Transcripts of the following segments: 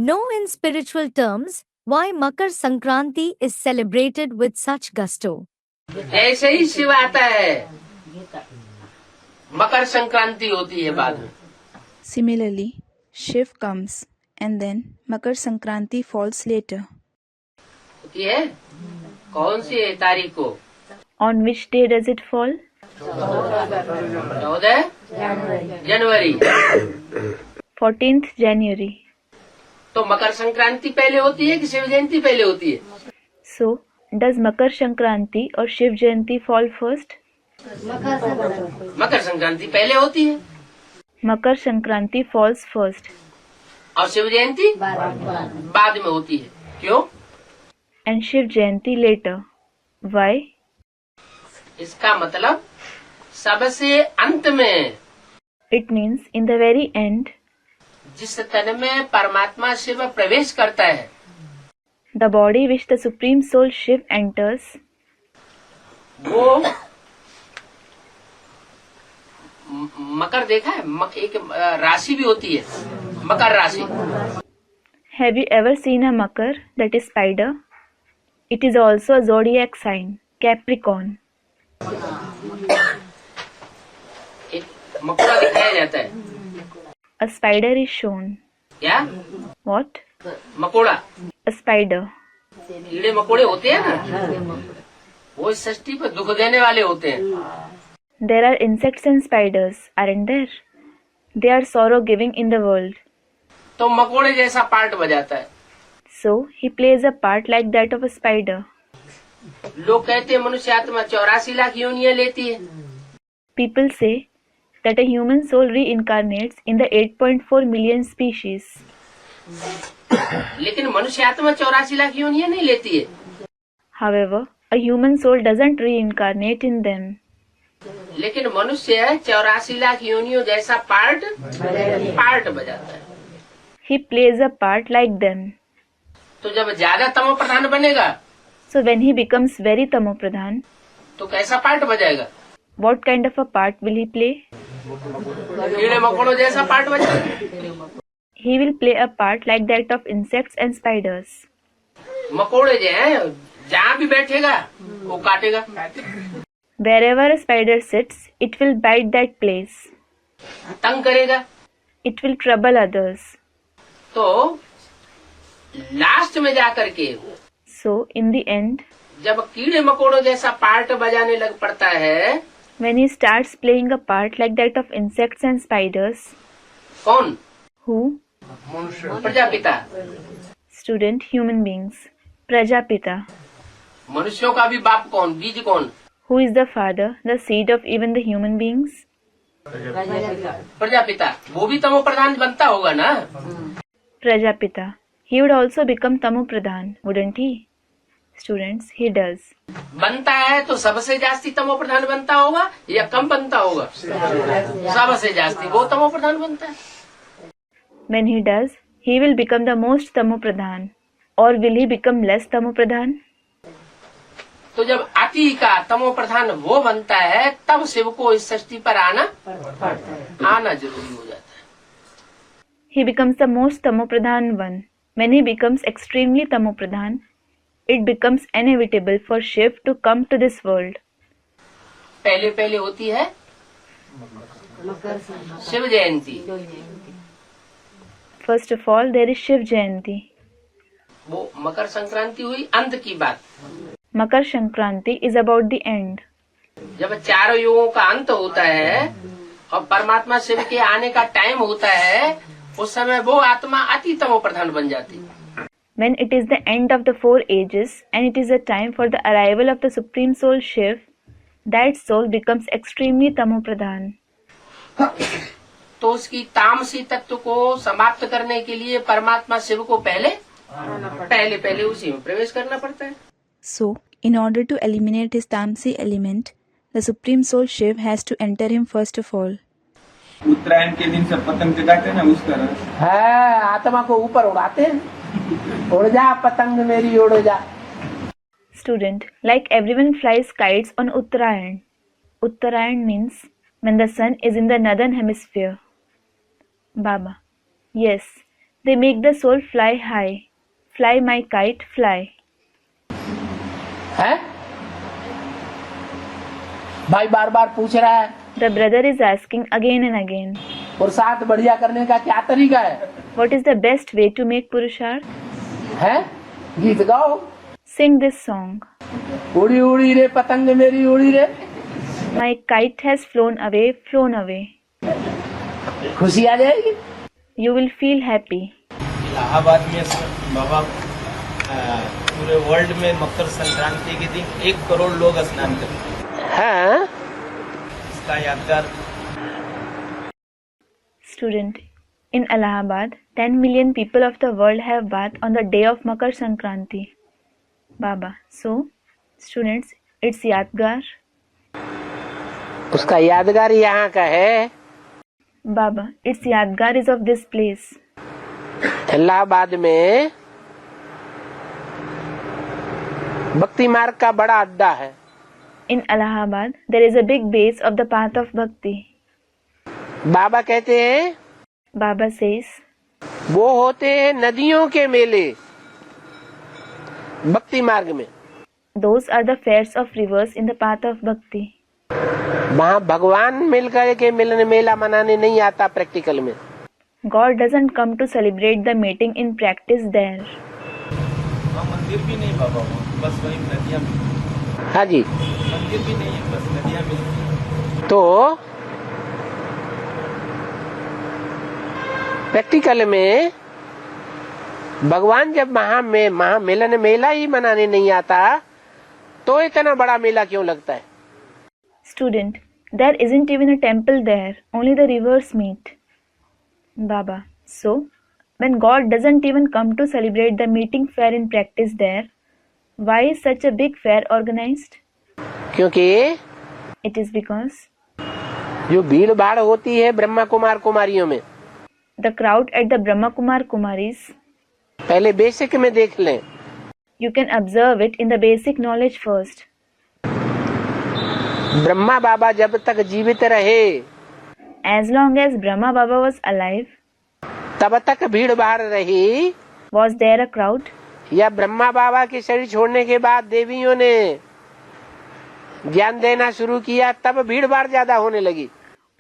Know in spiritual terms why Makar Sankranti is celebrated with such gusto. ऐसे ही शिव आता है, मकर संक्रांति होती है बाद में। Similarly, Shiv comes and then Makar Sankranti falls later. होती है कौन सी तारीख को? On which day does it fall? 14 January. 14th January. तो मकर संक्रांति पहले होती है कि शिव जयंती पहले होती है? So, does Makar Sankranti or Shiv Jayanti fall first? Makar Sankranti पहले होती है Makar Sankranti falls first और शिव जयंती बाद में होती है। क्यों? and Shiv Jayanti later. Why? इसका मतलब सबसे अंत में, It means in the very end, जिस तन में परमात्मा शिव प्रवेश करता है, the body which the Supreme Soul Shiv enters, वो मकर देखा है, एक राशि भी होती है, मकर राशि। have you ever seen a Makar, that is spider? It is also a zodiac sign, Capricorn. एक मकोड़ा दिखाया जाता है। A spider is shown. क्या? What? मकोड़ा, A spider. कीड़े मकोड़े होते हैं ना, वो इस सृष्टि पर दुख देने वाले होते हैं। There are insects and spiders, aren't there? They are sorrow giving in the world. तो मकोड़े जैसा पार्ट बजाता है। So, he plays a part like that of a spider. लोग कहते हैं मनुष्य आत्मा 84 लाख योनियां लेती है, People say that a human soul reincarnates in the 8.4 million species. लेकिन मनुष्य आत्मा 84 लाख योनियां नहीं लेती है। However, a human soul doesn't reincarnate in them. लेकिन मनुष्य 84 लाख योनियों जैसा पार्ट बजाता है। He plays a part like them. तो जब ज्यादा तमो प्रधान बनेगा So when he becomes very tamopradhan, तो कैसा part बजाएगा? what kind of a part will he play? कीड़े मकोड़ों जैसा part बजाएगा। He will play a part like that of insects and spiders. मकोड़े जो हैं जहाँ भी बैठेगा वो काटेगा, Wherever a spider sits, it will bite that place. तंग करेगा। It will trouble others. तो लास्ट में जाकर के So, in the end, जब कीड़े मकोड़ों जैसा पार्ट बजाने लग पड़ता है, when he starts playing a part like that of insects and spiders, कौन? who? Prajapita. Student, human beings. Prajapita. मनुष्यों का भी बाप कौन? बीज कौन? Who is the father, the seed of even the human beings? Prajapita. वो भी तमो प्रधान बनता होगा ना? Prajapita. He would also become tamopradhan, wouldn't he? Students, he does. बनता है तो सबसे जास्ती तमो प्रधान बनता होगा या कम बनता होगा? सबसे जास्ती वो तमो प्रधान बनता है। When he does, he will become the most tamopradhan. Or will he become less tamopradhan? तो जब अति का तमो प्रधान वो बनता है तब शिव को इस सृष्टि पर आना जरूरी हो जाता है। He becomes the most tamopradhan one. When he becomes extremely tamopradhan, it becomes inevitable for Shiv to come to this world. पहले होती है Shiv Jayanti. First of all, there is Shiv Jayanti. वो मकर संक्रांति हुई अंत की बात। Makar Sankranti is about the end. जब चारों युगों का अंत होता है और परमात्मा शिव के आने का टाइम होता है, उस समय वो आत्मा अति तमो प्रधान बन जाती है। When it is the end of the 4 ages and it is a time for the arrival of the Supreme Soul Shiv, that soul becomes extremely tamopradhan. तो उसकी तामसी तत्व को समाप्त करने के लिए परमात्मा शिव को पहले उसी में प्रवेश करना पड़ता है। So, in order to eliminate his Tamsi element, the Supreme Soul Shiv has to enter him first of all. उत्तरायण के दिन सब पतंग चगाते हैं ना, उस तरह है, आत्मा को ऊपर उड़ाते हैं। उड़ जा पतंग मेरी उड़ जा। Student, like everyone flies kites on Uttarayan. Uttarayan means when the sun is in the northern hemisphere. Baba: Yes, They make the soul fly high. Fly my kite, fly. है भाई बार बार पूछ रहा है The brother is asking again and again, पुरुषार्थ बढ़िया करने का क्या तरीका है? what is the best way to make Purusharth? है गीत गाओ, Sing this song. उड़ी उड़ी रे पतंग मेरी उड़ी रे, My kite has flown away, flown away. खुशी आ जाएगी। You will feel happy. Allahabad में बाबा पूरे वर्ल्ड में मकर संक्रांति के दिन 1 करोड़ लोग स्नान करते हैं। हाँ इसका यादगार Student, in Allahabad, 10 million people of the world have bath on the day of Makar Sankranti. Baba, so, students, it's Yadgar. उसका यादगार यहाँ का है। Baba, its Yadgar is of this place. Allahabad में भक्ति मार्ग का बड़ा अड्डा है। In Allahabad, there is a big base of the path of Bhakti. बाबा कहते हैं Baba says, वो होते हैं नदियों के मेले भक्ति मार्ग में। those are the fairs of rivers in the path of Bhakti. वहाँ भगवान मिलकर के मिलने मेला मनाने नहीं आता प्रैक्टिकल में। God doesn't come to celebrate the meeting in practice there. वहाँ मंदिर भी नहीं बाबा, बस वही नदियाँ मिलती। हाँ जी, मंदिर भी नहीं है, बस नदियाँ मिलती। तो प्रैक्टिकल में भगवान जब मिलन मेला ही मनाने नहीं आता तो इतना बड़ा मेला क्यों लगता है? Student, there isn't even a temple there, only the rivers meet. Baba, so, when God doesn't even come to celebrate the meeting fair in practice there, why is such a big fair organized? क्योंकि It is because जो भीड़ भाड़ होती है ब्रह्मा कुमार कुमारियों में, the crowd at the Brahma Kumar Kumaris, पहले basic में देख लें, you can observe it in the basic knowledge first. Brahma बाबा जब तक जीवित रहे As long as Brahma Baba was alive, तब तक भीड़ भाड़ रही, was there a crowd? या ब्रह्मा बाबा के शरीर छोड़ने के बाद देवियों ने ज्ञान देना शुरू किया तब भीड़ भाड़ ज्यादा होने लगी?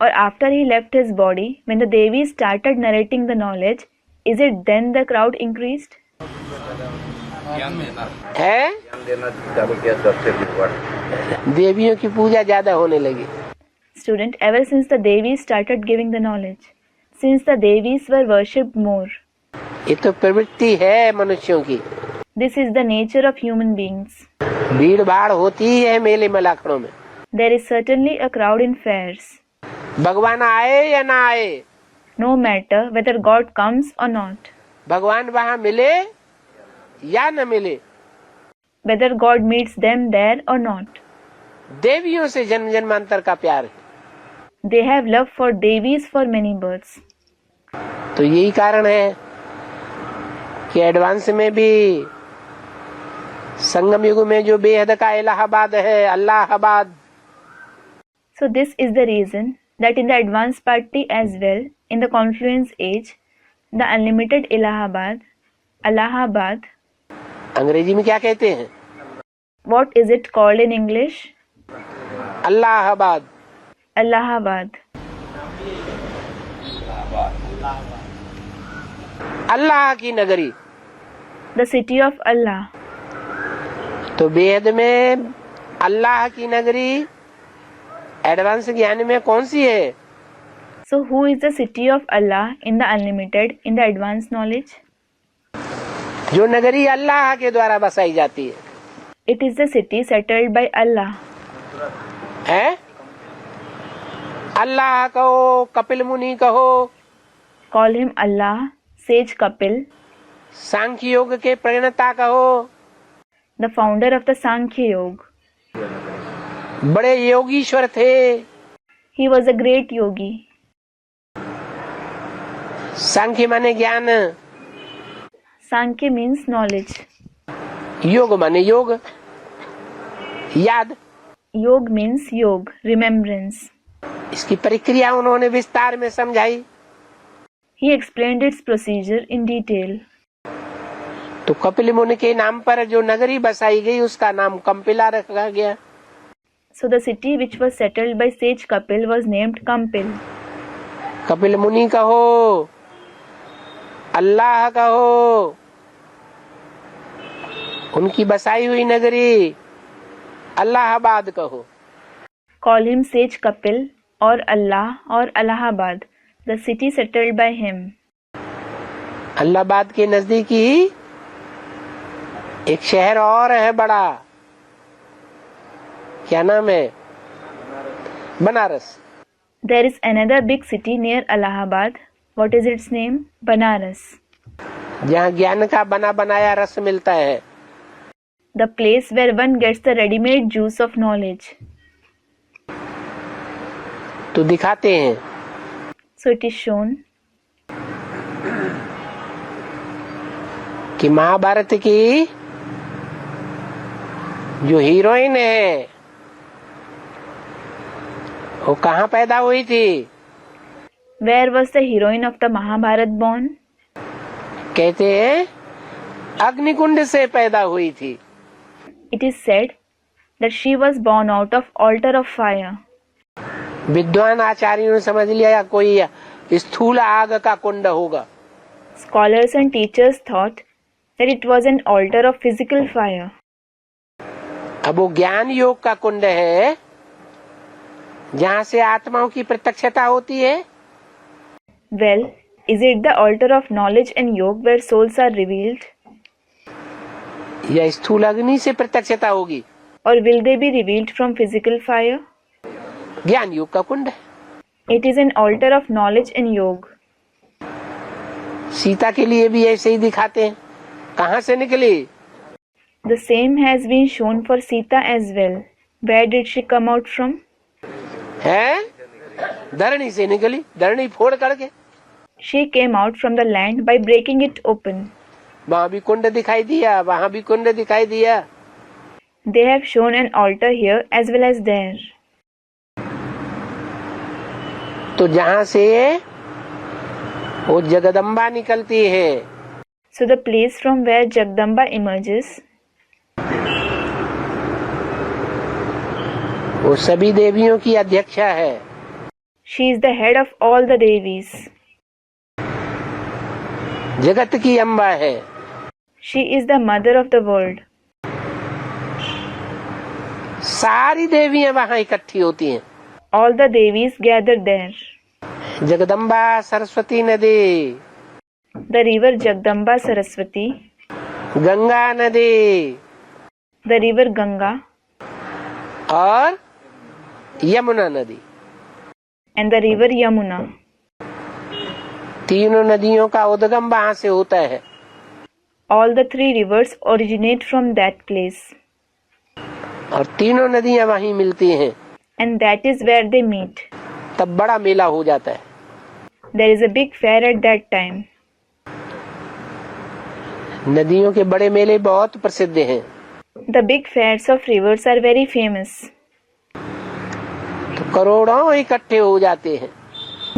Or after he left his body, when the Devi started narrating the knowledge, is it then the crowd increased? है देवियों की पूजा ज्यादा होने लगी। Student, ever since the Devis started giving the knowledge, since the Devis were worshipped more, ये तो प्रवृत्ति है मनुष्यों की। this is the nature of human beings. भीड़ भाड़ होती है मेले मलाखड़ों में। There is certainly a crowd in fairs, भगवान आए या ना आए, no matter whether God comes or not, भगवान वहाँ मिले या न मिले, whether God meets them there or not. देवियों से जन्म जन्मांतर का प्यार है। They have love for Devis for many births. तो यही कारण है कि एडवांस में भी संगम युग में जो बेहद का इलाहाबाद है, Allahabad, So this is the reason that in the advanced party as well, in the confluence age, the unlimited Allahabad, अंग्रेजी में क्या कहते हैं? what is it called in English? Allahabad. Allahabad. अल्लाह की नगरी। The city of Allah. तो वेद में अल्लाह की नगरी एडवांस ज्ञान में कौन सी है? So who is the city of Allah in the unlimited, in the advanced knowledge? जो नगरी अल्लाह के द्वारा बसाई जाती है। It is the city settled by Allah. है? अल्लाह कहो, कपिल मुनि कहो, Call him Allah, sage Kapil, सांख्य योग के प्रणेता कहो, the founder of the Sankhya Yoga. बड़े योगीश्वर थे। He was a great yogi. सांख्य माने ज्ञान, Sankhya means knowledge. योग माने योग, याद। Yog means yog, remembrance. इसकी प्रक्रिया उन्होंने विस्तार में समझाई। He explained its procedure in detail. तो कपिल मुनि के नाम पर जो नगरी बसाई गई उसका नाम कंपिला रखा गया। So the city which was settled by sage Kapil was named Kampil. Kapil मुनि कहो, अल्लाह कहो, उनकी बसाई हुई नगरी अल्लाहाबाद कहो। Call him sage Kapil or Allah or Allahabad, the city settled by him. Allahabad के नजदीक ही एक शहर और है बड़ा, क्या नाम है? Banaras. There is another big city near Allahabad. What is its name? Banaras. जहाँ ज्ञान का बना बनाया रस मिलता है। The place where one gets the ready-made juice of knowledge. तो दिखाते हैं So it is shown कि महाभारत की जो हीरोइन है वो कहाँ पैदा हुई थी? where was the heroine of the Mahabharat born? कहते हैं अग्निकुंड से पैदा हुई थी। It is said that she was born out of altar of fire. विद्वान आचार्यों ने समझ लिया कोई स्थूल आग का कुंड होगा। Scholars and teachers thought that it was an altar of physical fire. अब वो ज्ञान योग का कुंड है जहाँ से आत्माओं की प्रत्यक्षता होती है। Well, is it the altar of knowledge and yoga where souls are revealed? या स्थूल अग्नि से प्रत्यक्षता होगी? Or will they be revealed from physical fire? ज्ञान योग का कुंड है। It is an altar of knowledge and yoga. Sita के लिए भी ऐसे ही दिखाते हैं। कहाँ से निकली? The same has been shown for Sita as well. Where did she come out from? है धरणी से निकली, धरणी फोड़ करके। She came out from the land by breaking it open. वहाँ भी कुंड दिखाई दिया, वहाँ भी कुंड दिखाई दिया। They have shown an altar here as well as there. तो जहाँ से वो जगदम्बा निकलती है, So the place from where Jagdamba emerges, वो सभी देवियों की अध्यक्षा है। she is the head of all the Devis. जगत की अम्बा है। She is the mother of the world. सारी देवियां वहाँ इकट्ठी होती हैं। All the Devis gather there. Jagdamba Saraswati नदी, The river Jagdamba Saraswati, Ganga नदी the river Ganga, और यमुना नदी, and the river Yamuna. तीनों नदियों का उद्गम वहाँ से होता है। All the three rivers originate from that place, और तीनों नदियां वहीं मिलती हैं। and that is where they meet. तब बड़ा मेला हो जाता है। There is a big fair at that time. नदियों के बड़े मेले बहुत प्रसिद्ध हैं। The big fairs of rivers are very famous. तो करोड़ों इकट्ठे हो जाते हैं।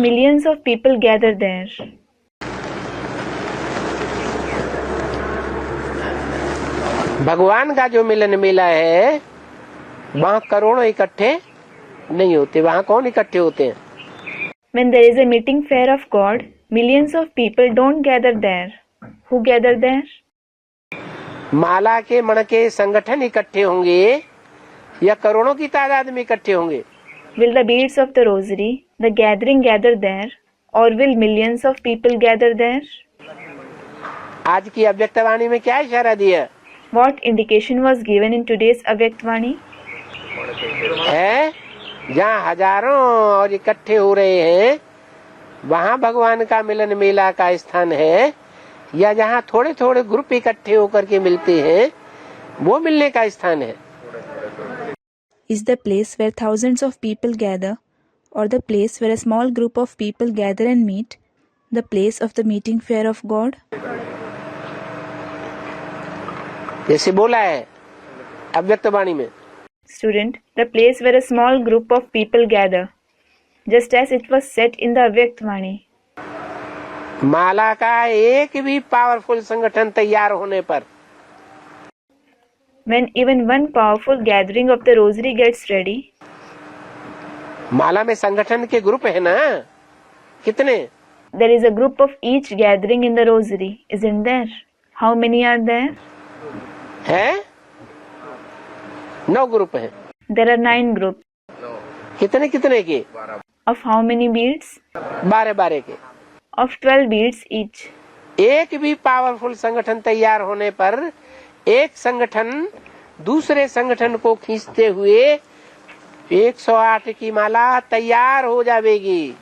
Millions of people gather there. भगवान का जो मिलन मेला है वहाँ करोड़ों इकट्ठे नहीं होते। वहाँ कौन इकट्ठे होते हैं? When there is a meeting fair of God, millions of people don't gather there. Who gather there? माला के मण के संगठन इकट्ठे होंगे या करोड़ों की तादाद में इकट्ठे होंगे? Will the beads of the rosary, the gathering gather there, or will millions of people gather there? आज की अव्यक्तवाणी में क्या इशारा दिया What indication was given in today's Avyaktavani? है? जहाँ हजारों और इकट्ठे हो रहे हैं वहाँ भगवान का मिलन मेला का स्थान है, या जहाँ थोड़े थोड़े ग्रुप इकट्ठे होकर के मिलते हैं वो मिलने का स्थान है? Is the place where thousands of people gather, or the place where a small group of people gather and meet, the place of the meeting fair of God? जैसे बोला है अव्यक्तवाणी में, Student, the place where a small group of people gather, just as it was said in the Avyaktavani. माला का एक भी powerful संगठन तैयार होने पर, When even one powerful gathering of the rosary gets ready, माला में संगठन के ग्रुप है ना, कितने? there is a group of each gathering in the rosary, isn't there? How many are there? है 9 ग्रुप हैं। There are 9 groups. कितने कितने के? Of how many beads? 12 के। Of 12 beads each. एक भी पावरफुल संगठन तैयार होने पर एक संगठन दूसरे संगठन को खींचते हुए 108 की माला तैयार हो जाएगी।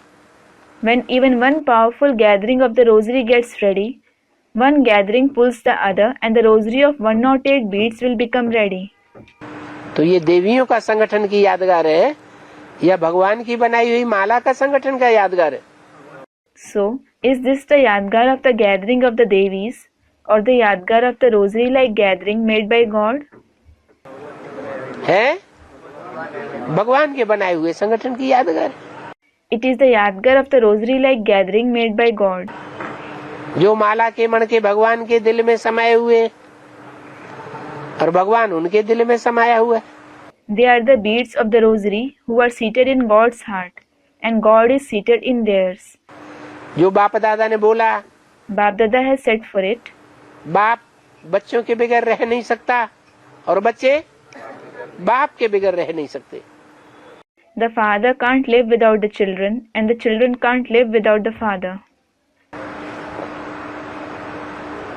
When even one powerful gathering of the rosary gets ready, one gathering pulls the other and the rosary of 108 beads will become ready. तो ये देवियों का संगठन की यादगार है या भगवान की बनाई हुई माला का संगठन का यादगार है? So, is this the yadgar of the gathering of the Devis or the yadgar of the rosary-like gathering made by God? है भगवान के बनाए हुए संगठन की यादगार। It is the yadgar of the rosary-like gathering made by God. जो माला के मण के भगवान के दिल में समाये हुए और भगवान उनके दिल में समाया हुआ है। They are the beads of the rosary who are seated in God's heart and God is seated in theirs. जो बाप दादा ने बोला, Bap Dada has said for it, बाप बच्चों के बगैर रह नहीं सकता और बच्चे बाप के बगैर रह नहीं सकते। the father can't live without the children and the children can't live without the father.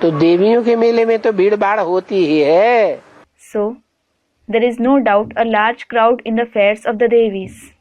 तो देवियों के मेले में तो भीड़ भाड़ होती ही है। So, there is no doubt a large crowd in the fairs of the Devis.